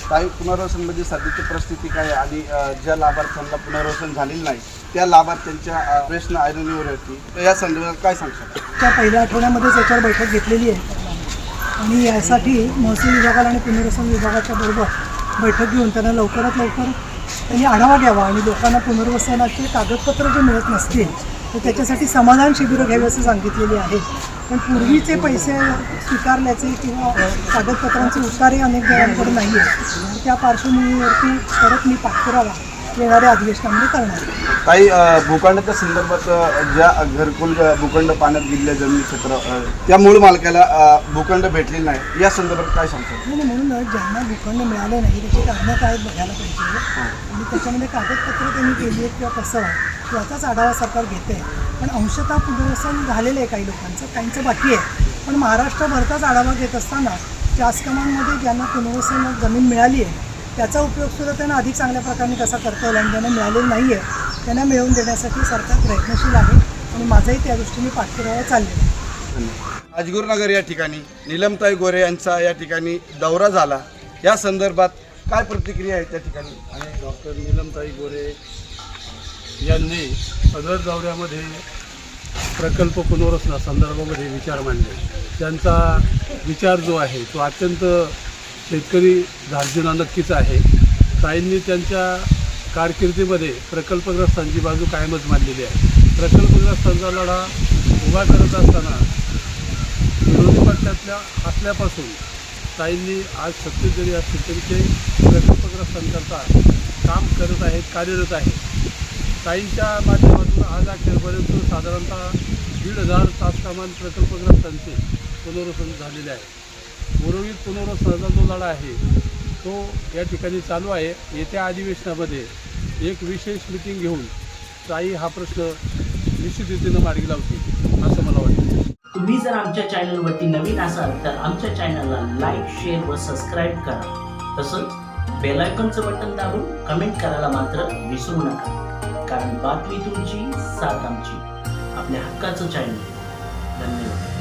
काही पुनर्वसनमध्ये सध्याची परिस्थिती काय आणि ज्या लाभार्थ्यांना पुनर्वसन झालेलं नाही त्या लाभार्थ्यांच्या प्रश्न ऐरणीवरती तर या संदर्भात काय सांगतात? त्या पहिल्या आठवड्यामध्येच याच्यावर बैठक घेतलेली आहे आणि यासाठी महसूल विभागाला आणि पुनर्वसन विभागाच्या बरोबर बैठक घेऊन त्यांना लवकरात लवकर त्यांनी आढावा घ्यावा आणि लोकांना पुनर्वसनाचे कागदपत्र जे मिळत नसतील तर त्याच्यासाठी समाधान शिबिरं घ्यावी असं सांगितलेले आहे. पण पूर्वीचे पैसे स्वीकारल्याचे किंवा कागदपत्रांचे उतारे अनेक जणांकडे नाही आहे. त्या पार्श्वभूमीवरती परत मी पाठपुरावा येणाऱ्या अधिवेशनामध्ये करणार आहे. काही भूखंडाच्या संदर्भात ज्या घरकुल भूखंड पाण्यात गेलेल्या जमीन क्षेत्र त्या मूळ मालकाला भूखंड भेटलेले नाही या संदर्भात काय सांगतात? नाही म्हणून ज्यांना भूखंड मिळाले नाही त्याची कारणं काय बघायला पाहिजे आणि त्याच्यामध्ये कागदपत्र त्यांनी केली आहेत किंवा कसं याचाच आढावा सरकार घेते. पण अंशतः पुनर्वसन झालेलं आहे काही लोकांचं, काहींचं बाकी आहे. पण महाराष्ट्रभरचाच आढावा घेत असताना जास्कमांमध्ये ज्यांना पुनर्वसन जमीन मिळाली आहे त्याचा उपयोगसुद्धा त्यांना अधिक चांगल्या प्रकारे कसा करता येईल आणि ज्यांना मिळालेलं नाही आहे त्यांना मिळवून देण्यासाठी सरकार प्रयत्नशील आहे आणि माझाही त्या दृष्टीने पाठपुरावा चाललेला आहे. राजगुरुनगर या ठिकाणी नीलमताई गोरे यांचा या ठिकाणी दौरा झाला, या संदर्भात काय प्रतिक्रिया आहे त्या ठिकाणी? आणि डॉक्टर नीलमताई गोरे यांनी सदर दौऱ्यामध्ये प्रकल्प पुनर्वसनासंदर्भामध्ये विचार मांडले. त्यांचा विचार जो आहे तो अत्यंत शेतकरी धार्जिणा नक्कीच आहे. ताईंनी त्यांच्या कारकिर्दीमध्ये प्रकल्पग्रस्तांची बाजू कायमच मांडलेली आहे. प्रकल्पग्रस्तांचा लढा उभा करत असताना विरोधी पक्षातल्या असल्यापासून ताईंनी आज सत्तेत जरी असतील तरी ते प्रकल्पग्रस्तांकरता काम करत आहेत, कार्यरत आहेत. ताईंच्या माध्यमातून आज अखेरपर्यंत साधारणतः 1,500 तासकामान प्रकल्पग्रस्तांचे पुनर्वसन झालेले आहे. उर्वरित पुनर्वसनाचा जो लढा आहे तो या ठिकाणी चालू आहे. येत्या अधिवेशनामध्ये एक विशेष मिटिंग घेऊन ताई हा प्रश्न निश्चित रीतीनं मार्गी लावतील असं मला वाटतं. तुम्ही जर आमच्या चॅनलवरती नवीन असाल तर आमच्या चॅनलला लाईक, शेअर व सबस्क्राईब करा. तसंच बेल आयकॉनचं बटन दाबून कमेंट करायला मात्र विसरू नका. कारण बातमी तुमची, साथ आमची. आपल्या हक्काचं चॅनल. धन्यवाद.